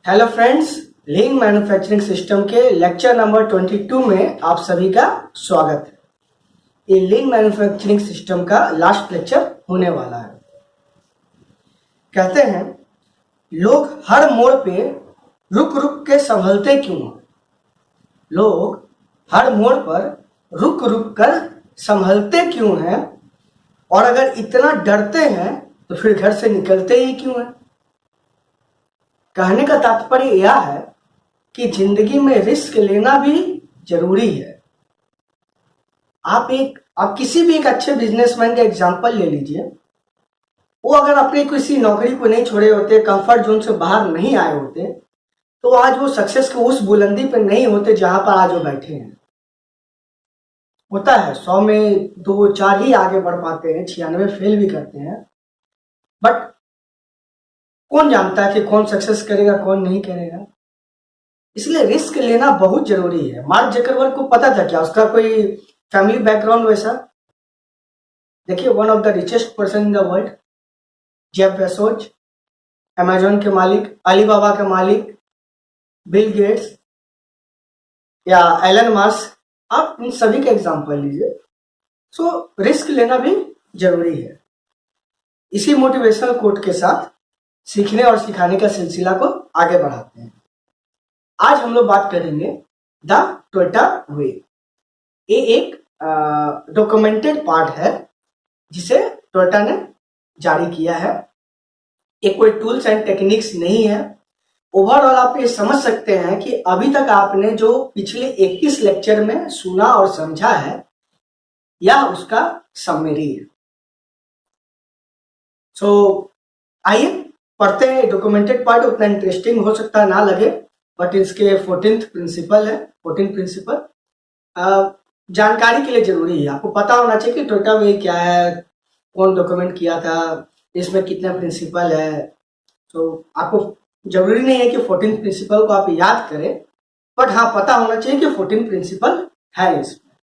Hello friends, लीन manufacturing system के lecture number 22 में आप सभी का स्वागत है। ये लीन मैन्युफैक्चरिंग सिस्टम का लास्ट लेक्चर होने वाला है। कहते हैं लोग हर मोड़ पे रुक रुक के संभलते क्यों हैं? लोग हर मोड़ पर रुक रुक कर संभलते क्यों हैं? और अगर इतना डरते हैं तो फिर घर से निकलते ही क्यों हैं? कहने का तात्पर्य यह है कि जिंदगी में रिस्क लेना भी जरूरी है। आप किसी भी एक अच्छे बिजनेसमैन का एग्जांपल ले लीजिए। वो अगर अपनी किसी नौकरी को नहीं छोड़े होते, कंफर्ट जोन से बाहर नहीं आए होते, तो आज वो सक्सेस के उस बुलंदी पर नहीं होते जहां पर आज वो बैठे हैं। होता है 100 में 2-4 ही आगे बढ़ पाते हैं, 96 फेल भी करते हैं। बट कौन जानता है कि कौन सक्सेस करेगा कौन नहीं करेगा। इसलिए रिस्क लेना बहुत जरूरी है। मार्क जकरबर्ग को पता था क्या उसका कोई फैमिली बैकग्राउंड वैसा? देखिए, one of the richest person in the world, Jeff Bezos, Amazon के मालिक, अलीबाबा के मालिक, बिल गेट्स या एलन मस्क, आप इन सभी का एग्जांपल लीजिए। सो रिस्क लेना भी जरूरी है। इसी मोटिवेशनल कोट के साथ सीखने और सिखाने का सिलसिला को आगे बढ़ाते हैं। आज हम लोग बात करेंगे द टोयोटा वे। ये एक डॉक्यूमेंटेड पार्ट है जिसे टोयोटा ने जारी किया है। ये कोई टूल्स एंड टेक्निक्स नहीं है। ओवरऑल आप ये समझ सकते हैं कि अभी तक आपने जो पिछले 21 लेक्चर में सुना और समझा है, यह उसका समरी है। सो आइए पढ़ते हैं। डॉक्यूमेंटेड पार्ट उतना इंटरेस्टिंग हो सकता है ना लगे, बट इसके 14th प्रिंसिपल है। 14th प्रिंसिपल जानकारी के लिए जरूरी है। आपको पता होना चाहिए कि टोयोटा वे क्या है, कौन डॉक्यूमेंट किया था, इसमें कितने प्रिंसिपल है। तो आपको जरूरी नहीं है कि 14th प्रिंसिपल को आप याद करें, बट हाँ पता होना चाहिए कि 14 प्रिंसिपल है इसमें।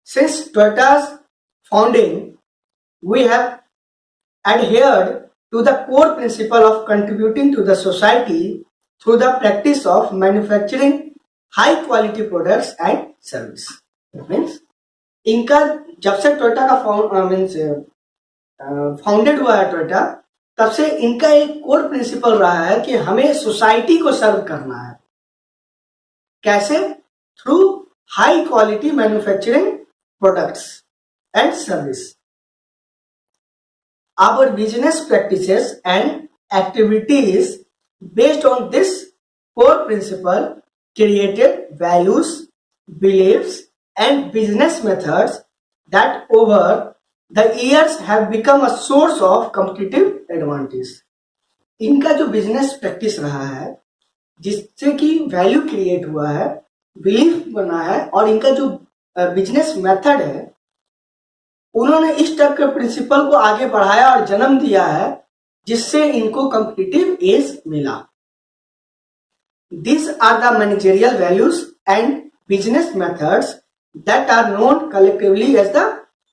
Since Toyota's founding, we have adhered to the core principle of contributing to the society through the practice of manufacturing high quality products and service. Means इनका जब से टोयोटा का फाउंडेड हुआ है टोयोटा, तब से इनका एक कोर प्रिंसिपल रहा है कि हमें सोसाइटी को सर्व करना है। कैसे? Through high quality manufacturing products and service. Our business practices and activities based on this core principle created values, beliefs, and business methods that over the years have become a source of competitive advantage. इनका जो business practice रहा है, जिससे कि value create हुआ है, belief बना है, और इनका जो बिजनेस मेथड है, उन्होंने इस टाइप के प्रिंसिपल को आगे बढ़ाया और जन्म दिया है, जिससे इनको कॉम्पिटिटिव एज मिला। These are the managerial values and business methods that are known collectively as the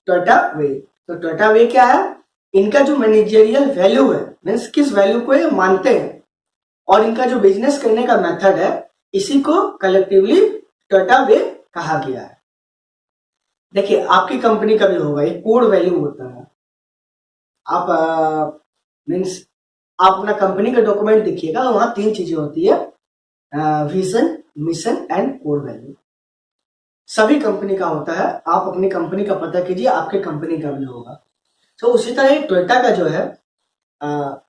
Toyota Way. तो टोयोटा वे क्या है? इनका जो मैनेजरियल वैल्यू है, मीन्स किस वैल्यू को ये मानते हैं, और इनका जो बिजनेस करने का मेथड है, इसी को कलेक्टिवली टोयोटा वे कहा गया है। देखिए, आपकी कंपनी का भी होगा, एक कोड वैल्यू होता है। आप मीन्स आप अपना कंपनी का डॉक्यूमेंट देखिएगा, वहां 3 चीजें होती है, vision, mission and code value. सभी कंपनी का होता है। आप अपनी कंपनी का पता कीजिए, आपके कंपनी का भी होगा। तो उसी तरह टोयोटा का जो है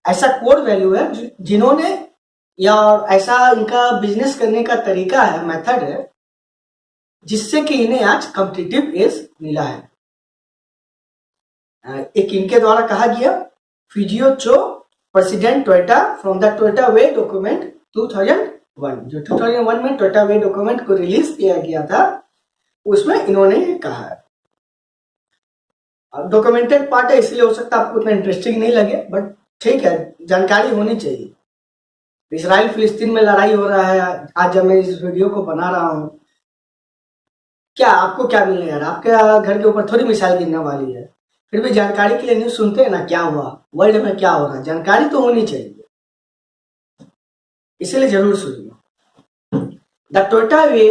ऐसा कोड वैल्यू है जिन्होंने, या ऐसा इनका बिजनेस करने का तरीका है, मेथड है, जिससे कि इन्हें आज कॉम्पिटिटिव एज मिला है। एक इनके द्वारा कहा गया, फिजियो चो, president Toyota, from the Toyota way document 2001। जो 2001 में टोयोटा वे डॉक्यूमेंट को रिलीज किया गया था, उसमें इन्होंने ये कहा है। डॉक्यूमेंटेड पार्ट है, इसलिए हो सकता है आपको उतना इंटरेस्टिंग नहीं लगे, बट ठीक है, जानकारी होनी चाहिए। इसराइल फिलिस्तीन में लड़ाई हो रहा है आज जब मैं इस वीडियो को बना रहा हूं, क्या आपको क्या मिलने यार? आपके घर के ऊपर थोड़ी मिसाइल गिरने वाली है, फिर भी जानकारी के लिए न्यूज सुनते हैं ना, क्या हुआ वर्ल्ड में, क्या हो रहा है, जानकारी तो होनी चाहिए। इसीलिए जरूर सुनिए। The Toyota way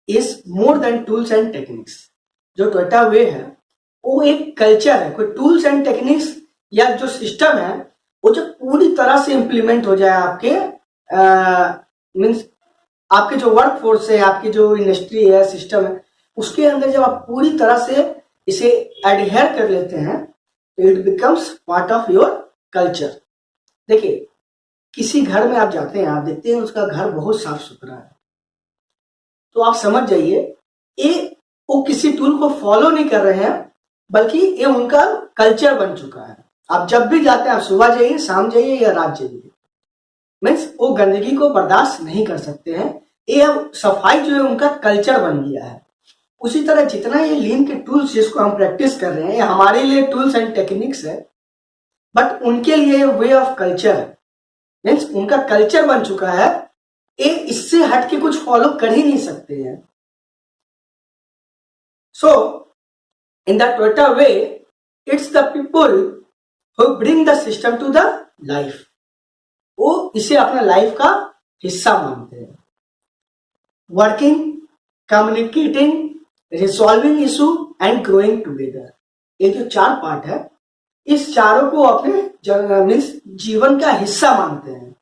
is more than tools and techniques. जो टोयोटा वे है वो एक कल्चर है, कोई टूल्स एंड टेक्निक्स या जो सिस्टम है वो जब पूरी तरह से इंप्लीमेंट हो जाए आपके मीन्स आपके जो वर्क फोर्स है, आपकी जो इंडस्ट्री है, सिस्टम है, उसके अंदर जब आप पूरी तरह से इसे एडहेयर कर लेते हैं तो it becomes part of your culture. देखिए, किसी घर में आप जाते हैं, आप देखते हैं उसका घर बहुत साफ सुथरा है, तो आप समझ जाइए ये वो किसी टूल को फॉलो नहीं कर रहे हैं, बल्कि ये उनका कल्चर बन चुका है। आप जब भी जाते हैं, आप सुबह जाइए, शाम जाइए या रात जाइए, मीन्स वो गंदगी को बर्दाश्त नहीं कर सकते हैं। ये अब सफाई जो है उनका कल्चर बन गया है। उसी तरह जितना ये लीन के टूल्स जिसको हम प्रैक्टिस कर रहे हैं, ये हमारे लिए टूल्स एंड टेक्निक्स है, बट उनके लिए वे ऑफ कल्चर है, मीन्स उनका कल्चर बन चुका है। ये इससे हट के कुछ फॉलो कर ही नहीं सकते हैं। So in the Toyota way it's the people who bring the system to the life. वो इसे अपना लाइफ का हिस्सा मानते हैं। Working, communicating, resolving issue and growing together, ये जो 4 पार्ट है, इस चारों को अपने मीन्स जीवन का हिस्सा मानते हैं।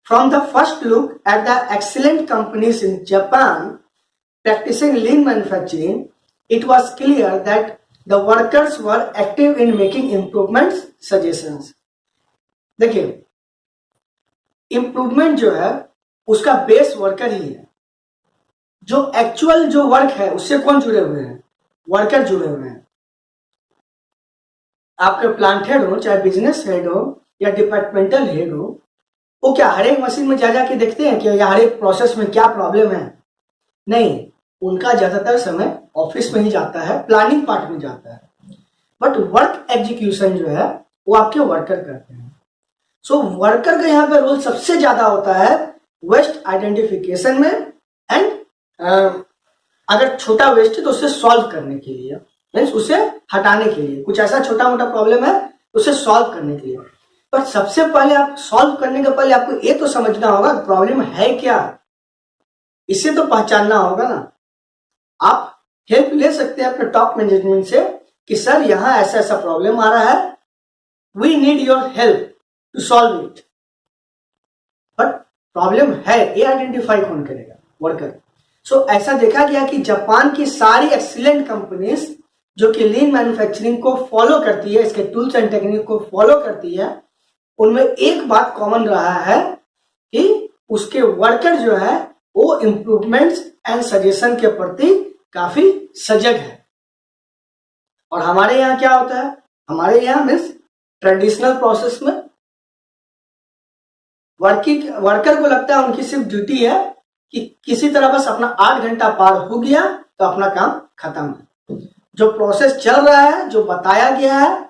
From the first look at the excellent companies in Japan practicing lean manufacturing, it was clear that the workers were active in making improvements suggestions. देखिए, इम्प्रूवमेंट जो है उसका बेस वर्कर ही है। जो एक्चुअल जो वर्क है उससे कौन जुड़े हुए हैं? वर्कर जुड़े हुए हैं। आपके प्लांट हेड हो, चाहे बिजनेस हेड हो या डिपार्टमेंटल हेड हो, वो क्या हर एक मशीन में जा जाके देखते हैं कि हर एक प्रोसेस में क्या प्रॉब्लम है? नहीं, उनका ज्यादातर समय ऑफिस में ही जाता है, प्लानिंग पार्ट में जाता है, बट वर्क एग्जीक्यूशन जो है वो आपके वर्कर करते हैं। सो वर्कर का यहाँ पे रोल सबसे ज्यादा होता है वेस्ट आइडेंटिफिकेशन में एंड अगर छोटा वेस्ट है तो उसे सॉल्व करने के लिए, मीन्स उसे हटाने के लिए। कुछ ऐसा छोटा मोटा प्रॉब्लम है उसे सॉल्व करने के लिए। पर सबसे पहले आप सॉल्व करने के पहले आपको ये तो समझना होगा प्रॉब्लम है क्या, इसे तो पहचानना होगा ना। आप हेल्प ले सकते हैं अपने टॉप मैनेजमेंट से कि सर यहाँ ऐसा ऐसा प्रॉब्लम आ रहा है, we need your help to solve it. But problem है ये आइडेंटिफाई कौन करेगा? वर्कर। सो ऐसा देखा गया कि जापान की सारी एक्सीलेंट कंपनीज जो कि लीन मैन्युफैक्चरिंग को फॉलो करती है, इसके टूल्स एंड टेक्निक को फॉलो करती है, उनमें एक बात कॉमन रहा है कि उसके वर्कर जो है वो इंप्रूवमेंट्स एंड सजेशन के प्रति काफी सजग है। और हमारे यहाँ क्या होता है? हमारे यहाँ मीन्स ट्रेडिशनल प्रोसेस में वर्कर को लगता है उनकी सिर्फ ड्यूटी है कि किसी तरह बस अपना 8 घंटा पार हो गया तो अपना काम खत्म है। जो प्रोसेस चल रहा है, जो बताया गया है,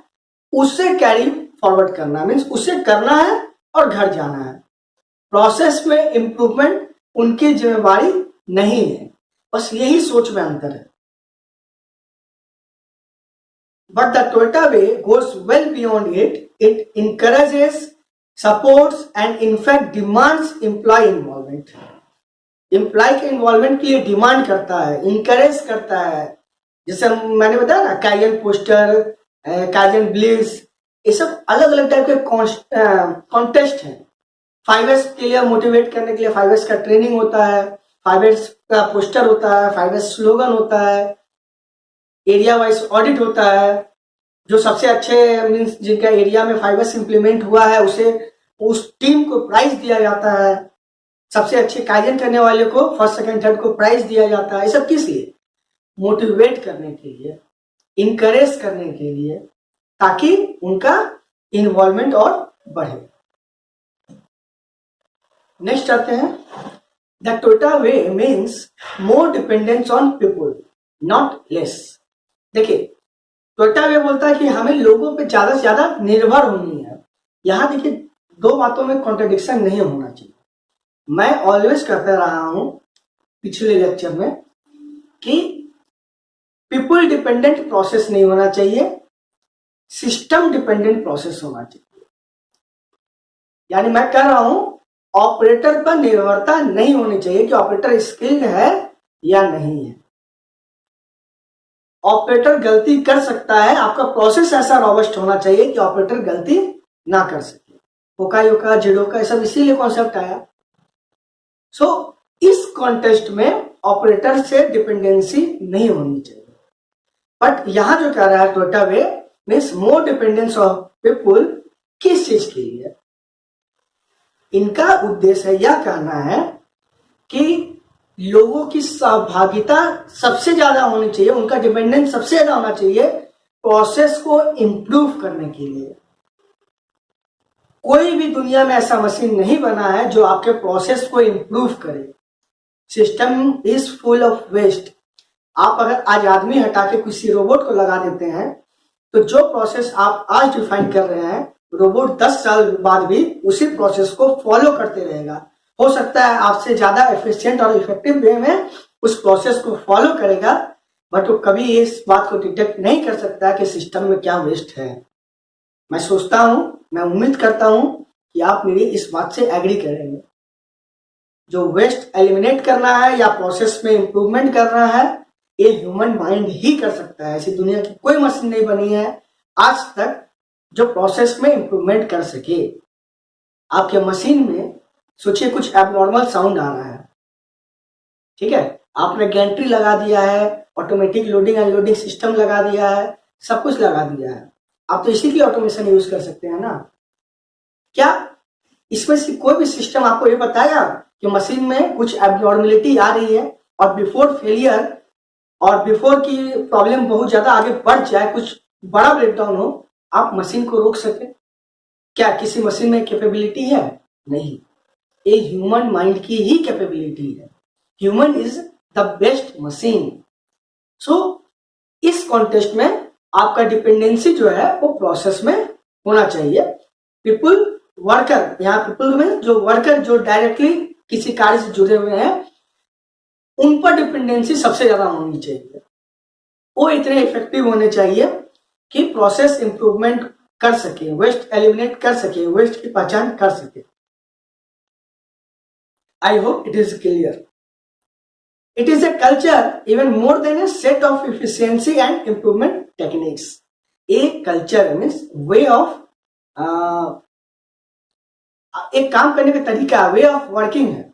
उससे कैरी फॉरवर्ड करना, मीन्स उससे करना है और घर जाना है। प्रोसेस में इंप्रूवमेंट उनकी जिम्मेवारी नहीं है। बस यही सोच में अंतर है। But the Toyota way goes well beyond it. It encourages, supports and in fact demands employee involvement. Employee के इन्वॉल्वमेंट के लिए डिमांड करता है, इंकरेज करता है। जैसे मैंने बताया ना, काइजन पोस्टर, काइजन ब्लिट्ज, ये सब अलग अलग टाइप के कॉन्टेस्ट हैं। 5S के लिए मोटिवेट करने के लिए 5S का ट्रेनिंग होता है, 5S का पोस्टर होता है, 5S स्लोगन होता है, एरिया वाइज ऑडिट होता है। जो सबसे अच्छे मीन्स जिनका एरिया में 5S इंप्लीमेंट हुआ है उसे उस टीम को प्राइज दिया जाता है। सबसे अच्छे काइजन करने वाले को फर्स्ट सेकंड थर्ड को प्राइज दिया जाता है। ये सब किस लिए? मोटिवेट करने के लिए, इनकरेज करने के लिए, ताकि उनका इन्वॉल्वमेंट और बढ़े। नेक्स्ट आते हैं, the Toyota way means more dependence on people not less. देखिए, टोयोटा वे बोलता है कि हमें लोगों पे ज्यादा से ज्यादा निर्भर होनी है। यहां देखिए, 2 बातों में कॉन्ट्रडिक्शन नहीं होना चाहिए। मैं ऑलवेज कहता रहा हूं पिछले लेक्चर में कि पीपल डिपेंडेंट प्रोसेस नहीं होना चाहिए, सिस्टम डिपेंडेंट प्रोसेस होना चाहिए। यानी मैं कह रहा हूं ऑपरेटर पर निर्भरता नहीं होनी चाहिए कि ऑपरेटर स्किल्ड है या नहीं है। ऑपरेटर गलती कर सकता है, आपका प्रोसेस ऐसा रॉबस्ट होना चाहिए कि ऑपरेटर गलती ना कर सके। होका योका जिडोका सब इसीलिए कॉन्सेप्ट आया। सो इस कॉन्टेस्ट में ऑपरेटर से डिपेंडेंसी नहीं होनी चाहिए। बट यहां जो कह रहा है Toyota way means more dependence of people, किस चीज के लिए? इनका उद्देश्य यह कहना है कि लोगों की सहभागिता सबसे ज्यादा होनी चाहिए, उनका डिपेंडेंस सबसे ज्यादा होना चाहिए प्रोसेस को इंप्रूव करने के लिए। कोई भी दुनिया में ऐसा मशीन नहीं बना है जो आपके प्रोसेस को इंप्रूव करे। System is full of waste. आप अगर आज आदमी हटा के किसी रोबोट को लगा देते हैं तो जो प्रोसेस आप आज डिफाइन कर रहे हैं, रोबोट 10 साल बाद भी उसी प्रोसेस को फॉलो करते रहेगा। हो सकता है आपसे ज्यादा एफिशिएंट और इफेक्टिव वे में उस प्रोसेस को फॉलो करेगा, बट वो कभी इस बात को डिटेक्ट नहीं कर सकता कि सिस्टम में क्या वेस्ट है। मैं सोचता हूं, मैं उम्मीद करता हूं कि आप मेरी इस बात से एग्री करेंगे। जो वेस्ट एलिमिनेट करना है या प्रोसेस में इंप्रूवमेंट करना है, ये ह्यूमन माइंड ही कर सकता है। ऐसी दुनिया की कोई मशीन नहीं बनी है आज तक जो प्रोसेस में इंप्रूवमेंट कर सके। आपके मशीन में सोचिए कुछ एबनॉर्मल साउंड आ रहा है, ठीक है, आपने गैंट्री लगा दिया है, ऑटोमेटिक लोडिंग अनलोडिंग सिस्टम लगा दिया है, सब कुछ लगा दिया है, आप तो इसी की ऑटोमेशन यूज कर सकते हैं ना। क्या इसमें से कोई भी सिस्टम आपको ये बताएगा कि मशीन में कुछ एबनॉर्मलिटी आ रही है और बिफोर फेलियर और बिफोर की प्रॉब्लम बहुत ज्यादा आगे बढ़ जाए, कुछ बड़ा ब्रेकडाउन हो, आप मशीन को रोक सके? क्या किसी मशीन में कैपेबिलिटी है? नहीं, ये ह्यूमन माइंड की ही कैपेबिलिटी है। Human is the best machine. So इस कॉन्टेस्ट में आपका डिपेंडेंसी जो है वो प्रोसेस में होना चाहिए। पीपुल वर्कर, यहाँ पीपुल में जो वर्कर जो डायरेक्टली किसी कार्य से जुड़े हुए हैं उन पर डिपेंडेंसी सबसे ज्यादा होनी चाहिए। वो इतने इफेक्टिव होने चाहिए कि प्रोसेस इंप्रूवमेंट कर सके, वेस्ट एलिमिनेट कर सके, वेस्ट की पहचान कर सके। I hope it is clear. It is a culture even more than a set of efficiency and improvement techniques. A culture means way of एक काम करने का तरीका, वे ऑफ वर्किंग है।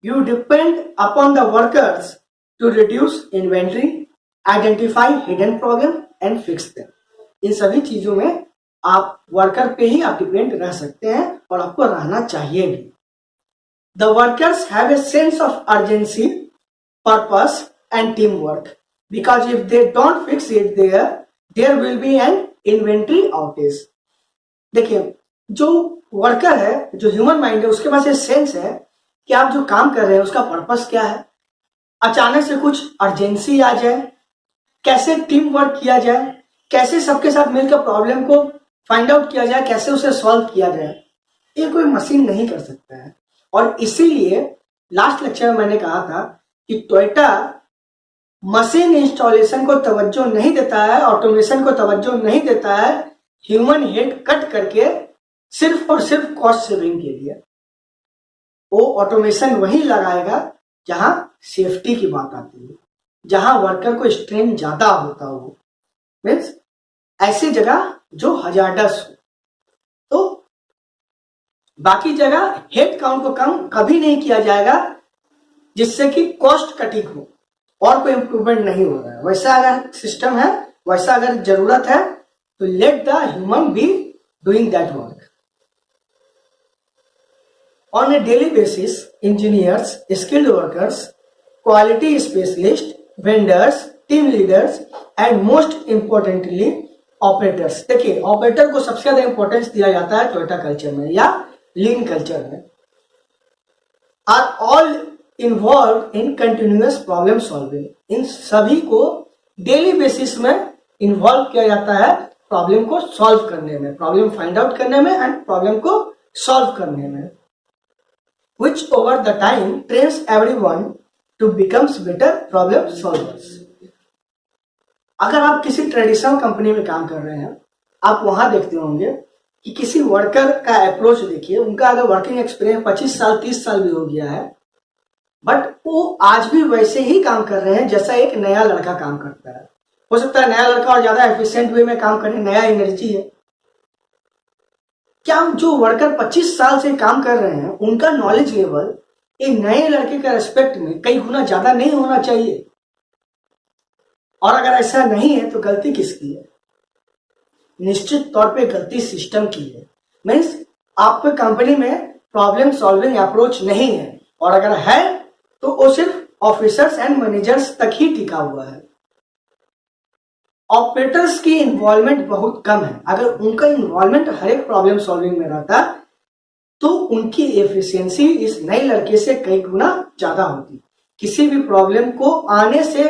You depend upon the workers to reduce inventory, identify hidden problem and fix them. इन सभी चीजों में आप वर्कर पे ही आप डिपेंड रह सकते हैं और आपको रहना चाहिए भी। The workers have a sense of urgency, purpose and teamwork because if they don't fix it there will be an inventory outage. देखिए, जो वर्कर है, जो ह्यूमन माइंड है, उसके पास ये सेंस है कि आप जो काम कर रहे हैं उसका पर्पस क्या है। अचानक से कुछ अर्जेंसी आ जाए, कैसे टीम वर्क किया जाए, कैसे सबके साथ मिलकर प्रॉब्लम को फाइंड आउट किया जाए, कैसे उसे सॉल्व किया जाए, ये कोई मशीन नहीं कर सकता है। और इसीलिए लास्ट लेक्चर में मैंने कहा था कि टोयोटा मशीन इंस्टॉलेशन को तवज्जो नहीं देता है, ऑटोमेशन को तवज्जो नहीं देता है, ह्यूमन हेड कट करके सिर्फ और सिर्फ कॉस्ट सेविंग के लिए। वो ऑटोमेशन वहीं लगाएगा जहां सेफ्टी की बात आती है, जहां वर्कर को स्ट्रेन ज्यादा होता हो, मीन्स ऐसी जगह जो हजार्डस हो। तो बाकी जगह हेड काउंट को कम कभी नहीं किया जाएगा जिससे कि कॉस्ट कटिंग हो और कोई इंप्रूवमेंट नहीं हो रहा है। वैसा अगर सिस्टम है, वैसा अगर जरूरत है तो let the human be doing that work. On A daily basis engineers, skilled workers, quality specialist, vendors, team leaders and most importantly operators. देखिए, ऑपरेटर को सबसे ज्यादा इंपॉर्टेंस दिया जाता है टोयोटा कल्चर में या लीन कल्चर में। Are all involve in continuous problem solving. इन सभी को डेली बेसिस में इन्वॉल्व किया जाता है प्रॉब्लम को सॉल्व करने में, प्रॉब्लम फाइंड आउट करने में एंड प्रॉब्लम को सॉल्व करने में, which over the time trains everyone to becomes better problem solvers. अगर आप किसी ट्रेडिशनल कंपनी में काम कर रहे हैं, आप वहां देखते होंगे कि किसी वर्कर का अप्रोच देखिए, उनका अगर वर्किंग एक्सपीरियंस 25 साल 30 साल भी हो गया है, बट वो आज भी वैसे ही काम कर रहे हैं जैसा एक नया लड़का काम करता है। हो सकता है नया लड़का और ज्यादा एफिशिएंट वे में काम करे, नया एनर्जी है। क्या जो वर्कर 25 साल से काम कर रहे हैं उनका नॉलेज लेवल एक नए लड़के के रेस्पेक्ट में कई गुना ज्यादा नहीं होना चाहिए? और अगर ऐसा नहीं है तो गलती किसकी है? निश्चित तौर पे गलती सिस्टम की है। मीन्स आपके कंपनी में प्रॉब्लम सॉल्विंग अप्रोच नहीं है, और अगर है तो वो सिर्फ ऑफिसर्स एंड मैनेजर्स तक ही टिका हुआ है। ऑपरेटर्स की इन्वॉल्वमेंट बहुत कम है। अगर उनका इन्वॉल्वमेंट हर एक प्रॉब्लम सॉल्विंग में रहता तो उनकी एफिशिएंसी इस नए लड़के से कई गुना ज्यादा होती। किसी भी प्रॉब्लम को आने से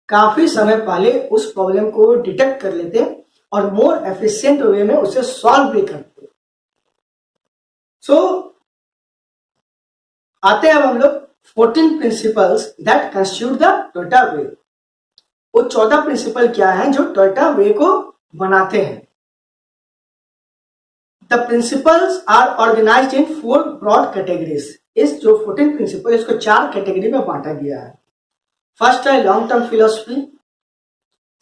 काफी समय पहले उस प्रॉब्लम को डिटेक्ट कर लेते और मोर एफिशिएंट वे में उसे सॉल्व भी करते। सो आते हैं अब हम लोग 14 principles that constitute the Toyota way. वो 14 प्रिंसिपल क्या हैं जो टोयोटा वे को बनाते हैं? The principles are organised in 4 broad categories. इस जो 14 प्रिंसिपल इसको 4 कैटेगरी में बांटा गया है। फर्स्ट है long term philosophy.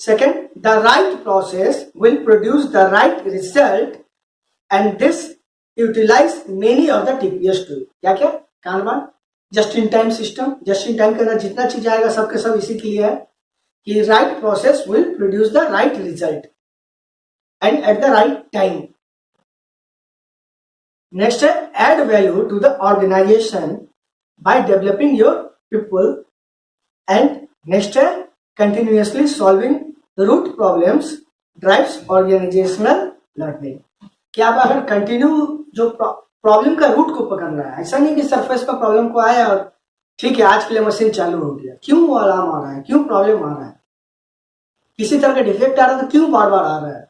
Second, the right process will produce the right result and this utilise many of the TPS tool. क्या क्या? Kanban, just in time system. Just in time के अंदर जितना चीज आएगा सबके सब इसी के लिए है कि right process will produce the right result and at the right time. Next है add value to the organisation by developing your people. And next है continuously solving root problems drives organisational learning. क्या आप अगर continue जो problem का root को पकड़ना है, ऐसा नहीं कि सरफेस पर प्रॉब्लम को आया और ठीक है आज के लिए मशीन चालू हो गया। क्यों वो अलार्म आ रहा है, क्यों प्रॉब्लम आ रहा है, किसी तरह का डिफेक्ट आ रहा है तो क्यों बार बार आ रहा है,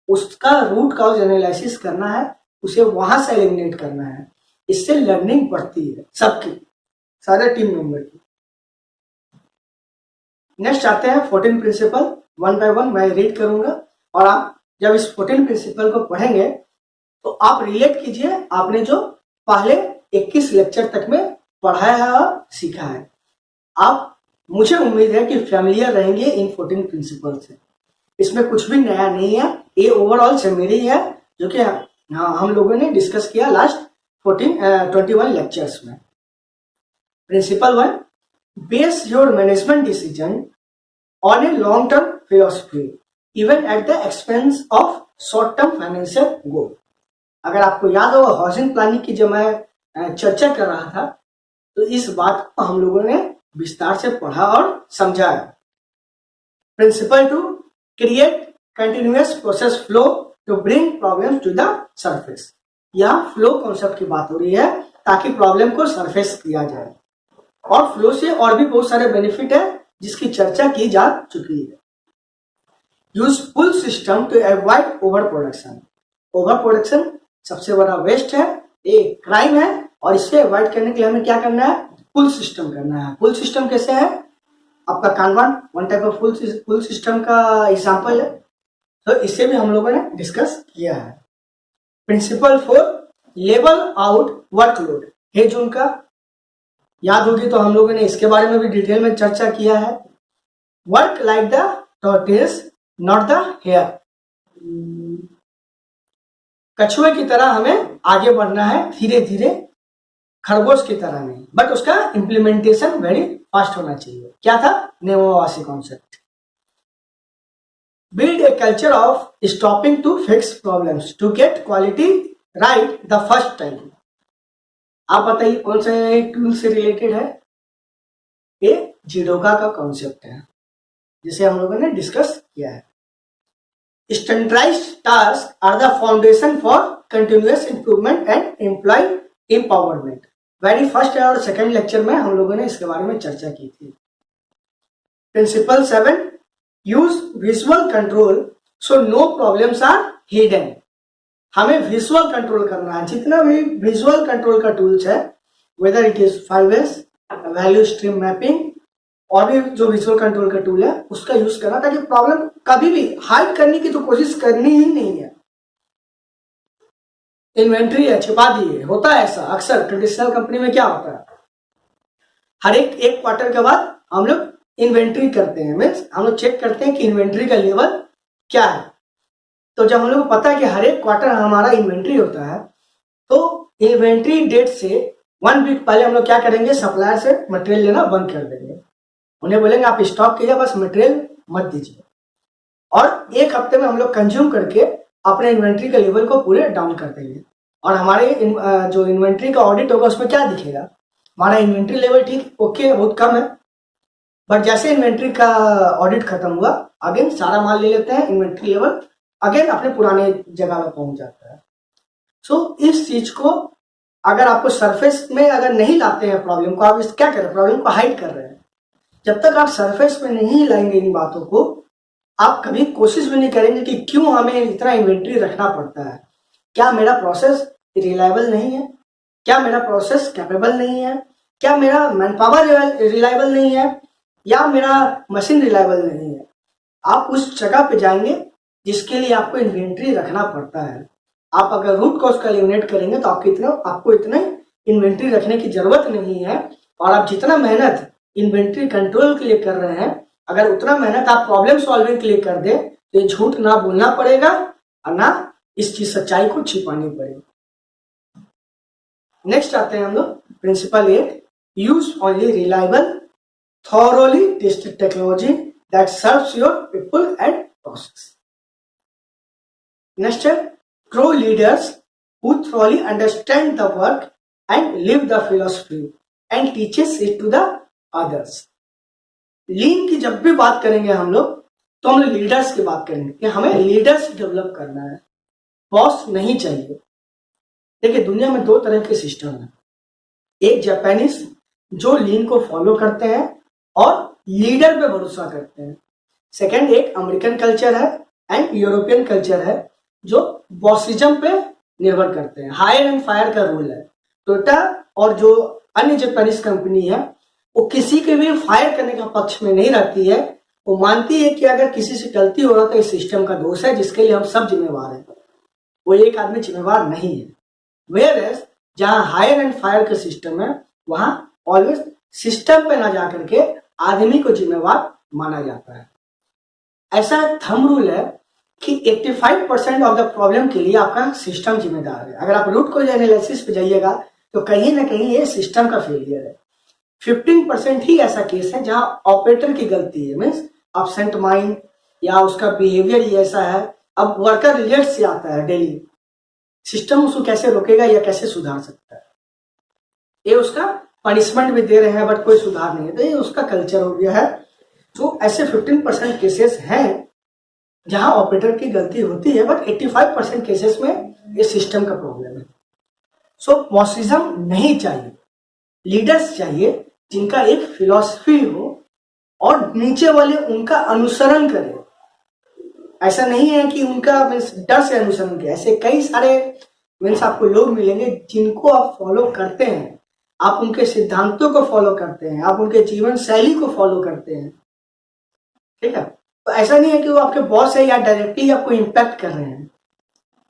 उसका रूट कॉज एनालिसिस करना है, उसे वहां से एलिमिनेट करना है। इससे लर्निंग बढ़ती है सबकी, सारे टीम मेंबर की। नेक्स्ट आते हैं 14 प्रिंसिपल। वन बाय वन मैं रीड करूंगा और आप जब इस 14 प्रिंसिपल को पढ़ेंगे तो आप रिलेट कीजिए आपने जो पहले 21 लेक्चर तक में पढ़ाया है और सीखा है। आप, मुझे उम्मीद है कि फैमिलियर रहेंगे इन 14 प्रिंसिपल से। इसमें कुछ भी नया नहीं है, ये ओवरऑल समरी है जो कि हम लोगों ने डिस्कस किया लास्ट 21 लेक्चर्स में। Principle 1, base your management decision on a long term philosophy even at the expense of short term financial goal. अगर आपको याद हो हाउसिंग प्लानिंग की जब मैं चर्चा कर रहा था तो इस बात को हम लोगों ने विस्तार से पढ़ा और समझा है। Principle 2, create continuous process flow to bring problem to the surface. यहाँ फ्लो कॉन्सेप्ट की बात हो रही है ताकि प्रॉब्लम को सरफेस किया जाए, और फ्लो से और भी बहुत सारे बेनिफिट है जिसकी चर्चा की जा चुकी है। Use pull system to avoid over production. Over production सबसे बड़ा वेस्ट है, एक क्राइम है, और इससे अवॉइड करने के लिए हमें क्या करना है? पुल सिस्टम करना है। पुल सिस्टम कैसे है? आपका kanban one type of pull system का एग्जांपल है, तो इससे भी हम लोगों ने डिस्कस किया है। Principle 4, level out workload. है जो उनका याद होगी तो हम लोगों ने इसके बारे में भी डिटेल में चर्चा किया है। Work like the tortoise not the hare. कछुए की तरह हमें आगे बढ़ना है, धीरे धीरे, खरगोश की तरह नहीं, बट उसका इंप्लीमेंटेशन वेरी फास्ट होना चाहिए। क्या था? Nemawashi concept. Build a culture of stopping to fix problems to get quality right the first time. आप बताइए कौन से टूल से रिलेटेड है? ये जिडोका का कॉन्सेप्ट है जिसे हम लोगों ने डिस्कस किया है। Standardised task are the foundation for continuous improvement and employee empowerment. Very first और सेकेंड लेक्चर में हम लोगों ने इसके बारे में चर्चा की थी। Principle 7, use visual control so no problems are hidden. हमें विजुअल कंट्रोल करना है, जितना भी विजुअल कंट्रोल का टूल्स है, whether it is 5S, value stream mapping, और भी जो विजुअल कंट्रोल का टूल है उसका यूज करना, ताकि प्रॉब्लम कभी भी हाइड करने की तो कोशिश करनी ही नहीं है। इन्वेंट्री है छिपा दिए, होता है ऐसा अक्सर ट्रेडिशनल कंपनी में। क्या होता है, हर एक क्वार्टर के बाद हम लोग इन्वेंट्री करते हैं, मीन्स हम लोग चेक करते हैं कि इन्वेंट्री का लेवल क्या है। तो जब हम लोग को पता है कि हर एक क्वार्टर हमारा इन्वेंट्री होता है, तो इन्वेंट्री डेट से 1 वीक पहले हम लोग क्या करेंगे, सप्लायर से मटेरियल लेना बंद कर देंगे। उन्हें बोलेंगे आप स्टॉक कीजिए, बस मटेरियल मत दीजिए। और 1 हफ्ते में हम लोग कंज्यूम करके अपने इन्वेंट्री के लेवल को पूरे डाउन कर देंगे। और हमारे जो इन्वेंट्री का ऑडिट होगा उसमें क्या दिखेगा, हमारा इन्वेंट्री लेवल ठीक ओके बहुत कम है, बट जैसे इन्वेंट्री का ऑडिट खत्म हुआ अगेन सारा माल ले लेते हैं, इन्वेंट्री लेवल अगेन अपने पुराने जगह पर पहुंच जाता है। सो इस चीज को अगर आपको सरफेस में अगर नहीं लाते हैं प्रॉब्लम को, आप इस क्या कर रहे हैं, प्रॉब्लम को हाइड कर रहे हैं। जब तक आप सरफेस में नहीं लाएंगे इन बातों को, आप कभी कोशिश भी नहीं करेंगे कि क्यों हमें इतना इन्वेंट्री रखना पड़ता है। क्या मेरा प्रोसेस रिलायबल नहीं है, क्या मेरा प्रोसेस कैपेबल नहीं है, क्या मेरा मैन पावर रिलायबल नहीं है, या मेरा मशीन रिलायबल नहीं है। आप उस जगह पे जाएंगे जिसके लिए आपको इन्वेंट्री रखना पड़ता है। आप अगर रूट कॉज का एलिमिनेट करेंगे तो आपको इतना इन्वेंट्री रखने की जरूरत नहीं है। और आप जितना मेहनत इन्वेंट्री कंट्रोल के लिए कर रहे हैं, अगर उतना मेहनत आप प्रॉब्लम सॉल्विंग के लिए कर दे तो ये झूठ ना बोलना पड़ेगा और ना इस चीज सच्चाई को छिपानी पड़ेगी। नेक्स्ट आते हैं हम लोग principle 8, use only reliable thoroughly tested technology that serves your people and process. Next है, grow leaders who thoroughly understand the work and live the philosophy and teaches it to the others. लीन की जब भी बात करेंगे हम लोग तो हम लोग लीडर्स की बात करेंगे कि हमें लीडर्स डेवलप करना है, बॉस नहीं चाहिए। देखिए दुनिया में 2 तरह के सिस्टम है, एक जापानीज जो लीन को फॉलो करते हैं और लीडर पे भरोसा करते हैं, सेकंड एक अमेरिकन कल्चर है एंड यूरोपियन कल्चर है जो बॉसिज्म पे निर्भर करते हैं, हायर एंड फायर का रूल है। टोयोटा और जो अन्य जापानीज कंपनी है वो किसी के भी फायर करने का पक्ष में नहीं रहती है। वो मानती है कि अगर किसी से गलती हो रहा तो इस सिस्टम का दोष है जिसके लिए हम सब जिम्मेवार हैं, वो एक आदमी जिम्मेवार नहीं है। वेयर एज जहां हायर एंड फायर का सिस्टम है वहां ऑलवेज सिस्टम पे ना जाकर के आदमी को जिम्मेवार माना जाता है। ऐसा थंब रूल है कि 85% ऑफ द प्रॉब्लम के लिए आपका सिस्टम जिम्मेदार है। अगर आप रूट कॉज एनालिसिस पे जाइएगा तो कहीं ना कहीं ये सिस्टम का फेलियर है। 15% ही ऐसा केस है जहां ऑपरेटर की गलती है, मीन्स अपसेंट माइंड या उसका बिहेवियर ही ऐसा है। अब वर्कर रिलेट से आता है डेली, सिस्टम उसको कैसे रोकेगा या कैसे सुधार सकता है। ये उसका पनिशमेंट भी दे रहे हैं बट कोई सुधार नहीं है, तो ये उसका कल्चर हो गया है। तो ऐसे 15% केसेस हैं जहां ऑपरेटर की गलती होती है, बट 85% केसेस में ये सिस्टम का प्रॉब्लम है। सो बॉसिज्म नहीं चाहिए, लीडर्स चाहिए जिनका एक फिलॉसफी हो और नीचे वाले उनका अनुसरण करें। ऐसा नहीं है कि उनका मीन्स डर से अनुसरण करें। ऐसे कई सारे मीन्स आपको लोग मिलेंगे जिनको आप फॉलो करते हैं, आप उनके सिद्धांतों को फॉलो करते हैं, आप उनके जीवन शैली को फॉलो करते हैं, ठीक है। तो ऐसा नहीं है कि वो आपके बॉस है या डायरेक्टली आपको इम्पैक्ट कर रहे हैं,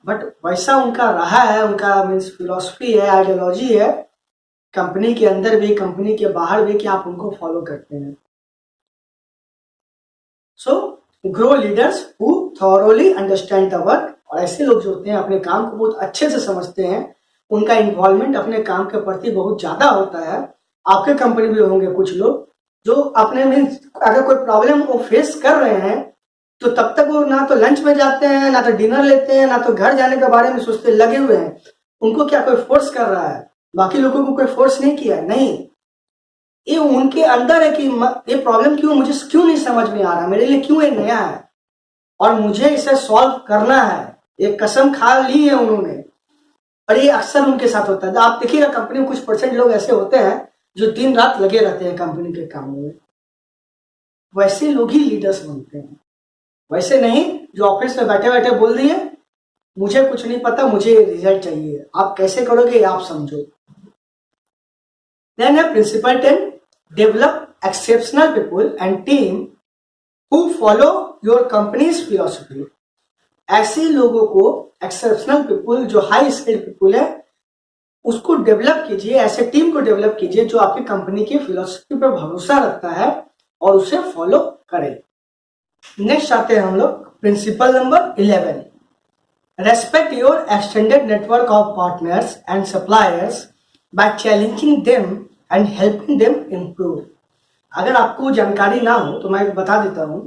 बट वैसा उनका रहा है, उनका मीन्स फिलॉसफी है, आइडियोलॉजी है, कंपनी के अंदर भी कंपनी के बाहर भी, कि आप उनको फॉलो करते हैं। So grow leaders who thoroughly understand the work, और ऐसे लोग जो होते हैं अपने काम को बहुत अच्छे से समझते हैं, उनका इन्वॉल्वमेंट अपने काम के प्रति बहुत ज्यादा होता है। आपके कंपनी भी होंगे कुछ लोग जो अपने मीन्स अगर कोई प्रॉब्लम वो फेस कर रहे हैं तो तब तक वो ना तो लंच में जाते हैं, ना तो डिनर लेते हैं, ना तो घर जाने के बारे में सोचते, लगे हुए हैं। उनको क्या कोई फोर्स कर रहा है? बाकी लोगों को कोई फोर्स नहीं किया, नहीं, ये उनके अंदर है कि ये प्रॉब्लम मुझे क्यों नहीं समझ में आ रहा, मेरे लिए क्यों ये नया है और मुझे इसे सॉल्व करना है। एक कसम खा ली है उन्होंने, और ये अक्सर उनके साथ होता है। तो आप देखिएगा कंपनी में कुछ परसेंट लोग ऐसे होते हैं जो दिन रात लगे रहते हैं कंपनी के कामों में, वैसे लोग ही लीडर्स बनते हैं। वैसे नहीं जो ऑफिस में बैठे बैठे बोल दिए मुझे कुछ नहीं पता, मुझे रिजल्ट चाहिए, आप कैसे करोगे आप समझो। देन है principle 10, develop exceptional people and team who follow your companies philosophy ऐसे लोगों को, एक्सेप्शनल पीपुल, जो हाई स्किल्ड पीपुल है, उसको डेवलप कीजिए, ऐसे टीम को डेवलप कीजिए जो आपकी कंपनी की फिलोसफी पर भरोसा रखता है और उसे फॉलो करे। नेक्स्ट आते हैं हम लोग principle number 11, respect your extended network of partners and suppliers by challenging them and helping them improve. अगर आपको जानकारी ना हो तो मैं बता देता हूं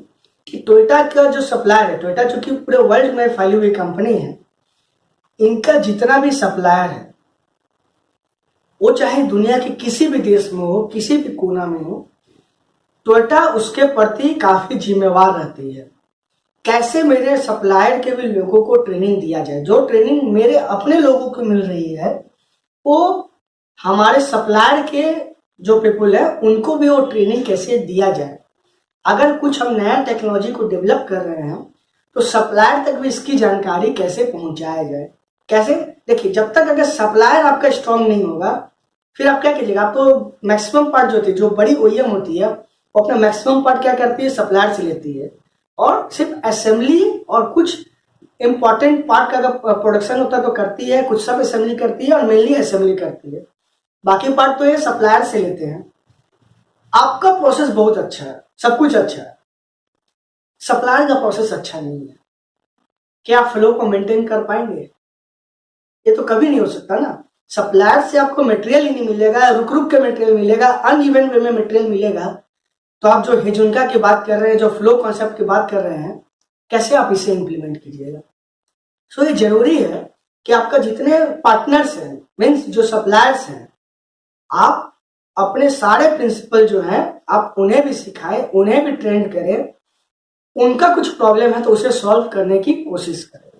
कि टोयोटा का जो सप्लायर है, टोयोटा जो कि पूरे वर्ल्ड में फैली हुई कंपनी है, इनका जितना भी सप्लायर है वो चाहे दुनिया के किसी भी देश में हो, किसी भी कोना में हो, टोयोटा उसके प्रति काफी जिम्मेवार रहती है। कैसे मेरे सप्लायर के भी लोगों को ट्रेनिंग दिया जाए, जो ट्रेनिंग मेरे अपने लोगों को मिल रही है वो हमारे सप्लायर के जो पीपुल है उनको भी वो ट्रेनिंग कैसे दिया जाए। अगर कुछ हम नया टेक्नोलॉजी को डेवलप कर रहे हैं तो सप्लायर तक भी इसकी जानकारी कैसे पहुंचाया जाए। कैसे? देखिए, जब तक अगर सप्लायर आपका स्ट्रांग नहीं होगा फिर आप क्या कीजिएगा, आप तो मैक्सिमम पार्ट जो होती है, जो बड़ी ओईएम होती है वो अपना मैक्सिमम पार्ट क्या करती है, सप्लायर से लेती है, और सिर्फ असेंबली और कुछ इंपॉर्टेंट पार्ट का अगर प्रोडक्शन होता है तो करती है, कुछ सब असेंबली करती है और मेनली असेंबली करती है, बाकी पार्ट तो ये सप्लायर से लेते हैं। आपका प्रोसेस बहुत अच्छा है, सब कुछ अच्छा है, सप्लायर का प्रोसेस अच्छा नहीं है, क्या आप फ्लो को मेंटेन कर पाएंगे? ये तो कभी नहीं हो सकता ना। सप्लायर से आपको मटेरियल ही नहीं मिलेगा, रुक रुक के मटेरियल मिलेगा, अनइवन वे में मटेरियल मिलेगा, तो आप जो हेजुनका की बात कर रहे हैं, जो फ्लो कॉन्सेप्ट की बात कर रहे हैं, कैसे आप इसे इंप्लीमेंट कीजिएगा? सो ये जरूरी है कि आपका जितने पार्टनर्स हैं, मीन्स जो सप्लायर्स हैं, आप अपने सारे प्रिंसिपल जो हैं आप उन्हें भी सिखाएं, उन्हें भी ट्रेन करें, उनका कुछ प्रॉब्लम है तो उसे सॉल्व करने की कोशिश करें।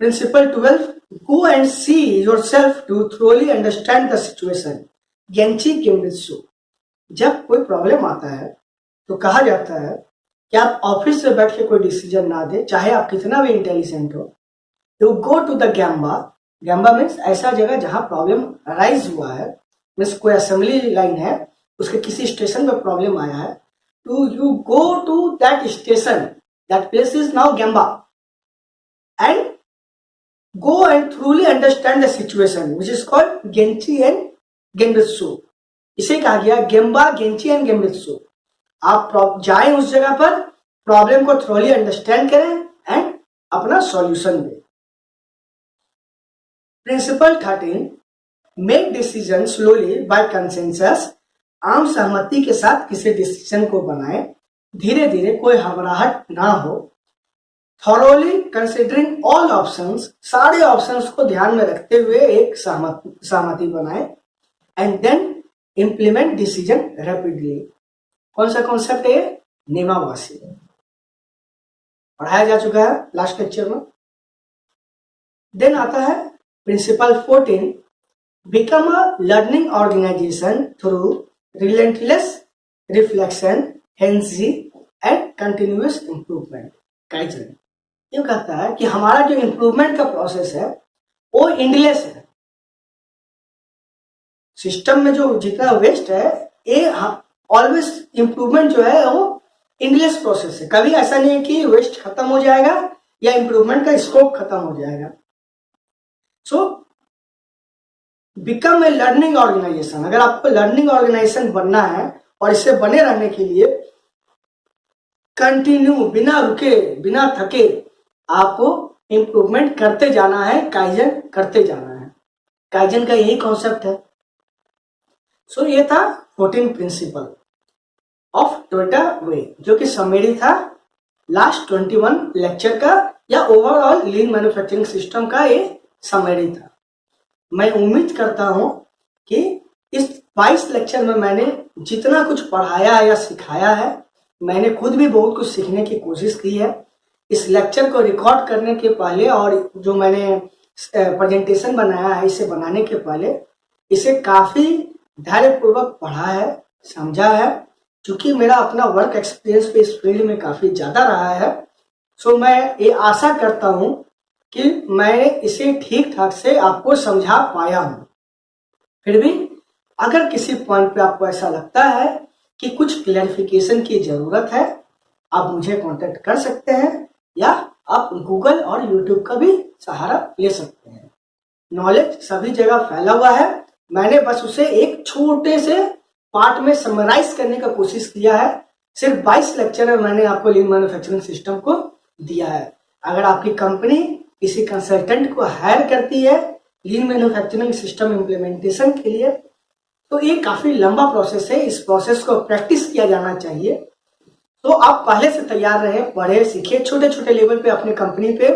Principle 12, go and see yourself to thoroughly understand the situation. गेंची किम्बित्सु। जब कोई प्रॉब्लम आता है तो कहा जाता है कि आप ऑफिस से बैठ के कोई डिसीजन ना दे, चाहे आप कितना भी इंटेलिजेंट हो। You go to the gemba. Gemba means ऐसा जगह जहां प्रॉब्लम अराइज हुआ है, मीन्स कोई असेंबली लाइन है, उसके किसी स्टेशन पे प्रॉब्लम आया है, तो you go to that station, that place is now gemba, and go and truly understand the situation, which is called Genchi and Genbetsu. इसे कहा गया गेम्बा, गेंची एंड गेम्बित्सु। आप जाएं उस जगह पर, प्रॉब्लम को थ्रोली अंडरस्टैंड करें एंड अपना सॉल्यूशन दें। Principle 13, make decision slowly by consensus. आम सहमति के साथ किसी डिसीजन को बनाएं, धीरे धीरे, कोई घबराहट ना हो। थॉरोली कंसिडरिंग ऑल ऑप्शंस, सारे ऑप्शंस को ध्यान में रखते हुए एक सहमति बनाए, and then implement decision rapidly. कौन सा कॉन्सेप्ट है? नेमावासी पढ़ाया जा चुका है लास्ट लेक्चर में। देन आता है principle 14, become a learning organisation through relentless reflection, hansei and continuous improvement. Kaizen ये कहता है कि हमारा जो इंप्रूवमेंट का प्रोसेस है वो इंडलेस है। सिस्टम में जो जितना वेस्ट है, ये ऑलवेज इंप्रूवमेंट जो है वो इंडलेस प्रोसेस है। कभी ऐसा नहीं है कि वेस्ट खत्म हो जाएगा या इंप्रूवमेंट का स्कोप खत्म हो जाएगा। So become a learning organisation. अगर आपको लर्निंग ऑर्गेनाइजेशन बनना है और इससे बने रहने के लिए कंटिन्यू, बिना रुके, बिना थके आपको इंप्रूवमेंट करते जाना है, काइजन करते जाना है। काइजन का यही कॉन्सेप्ट है। सो ये था 14 प्रिंसिपल ऑफ टोयोटा वे, जो कि समरी था लास्ट 21 लेक्चर का, या ओवरऑल लीन मैन्युफैक्चरिंग सिस्टम का ये समरी था। मैं उम्मीद करता हूं कि इस 22 लेक्चर में मैंने जितना कुछ पढ़ाया या सिखाया है, मैंने खुद भी बहुत कुछ सीखने की कोशिश की है। इस लेक्चर को रिकॉर्ड करने के पहले और जो मैंने प्रेजेंटेशन बनाया है इसे बनाने के पहले, इसे काफी धैर्यपूर्वक पढ़ा है, समझा है, क्योंकि मेरा अपना वर्क एक्सपीरियंस पे इस फील्ड में काफी ज्यादा रहा है। सो मैं ये आशा करता हूं कि मैं इसे ठीक ठाक से आपको समझा पाया हूं। फिर भी अगर किसी पॉइंट पे आपको ऐसा लगता है कि कुछ क्लैरिफिकेशन की जरूरत है, आप मुझे कांटेक्ट कर सकते हैं या गूगल और यूट्यूब का भी सहारा ले सकते हैं। नॉलेज सभी जगह फैला हुआ है, मैंने बस उसे एक छोटे से पार्ट में समराइज करने का कोशिश किया है। सिर्फ 22 लेक्चर में मैंने आपको लीन मैन्युफैक्चरिंग सिस्टम को दिया है। अगर आपकी कंपनी किसी कंसल्टेंट को हायर करती है लीन मैन्युफैक्चरिंग सिस्टम इम्प्लीमेंटेशन के लिए, तो ये काफी लंबा प्रोसेस है, इस प्रोसेस को प्रैक्टिस किया जाना चाहिए। तो आप पहले से तैयार रहे, पढ़े, सीखे, छोटे छोटे लेवल पे अपने कंपनी पे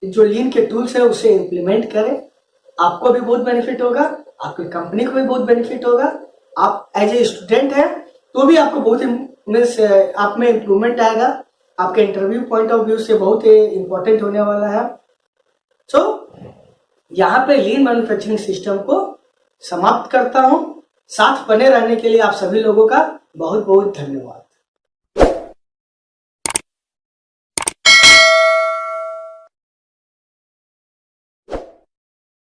जो लीन के टूल्स है उसे इम्प्लीमेंट करें। आपको भी बहुत बेनिफिट होगा, आपकी कंपनी को भी बहुत बेनिफिट होगा। आप एज ए स्टूडेंट हैं तो भी आपको बहुत मीन्स आप में इम्प्रूवमेंट आएगा, आपके इंटरव्यू पॉइंट ऑफ व्यू से बहुत इंपॉर्टेंट होने वाला है। सो यहाँ पे लीन मैन्युफैक्चरिंग सिस्टम को समाप्त करता हूँ। साथ बने रहने के लिए आप सभी लोगों का बहुत बहुत धन्यवाद।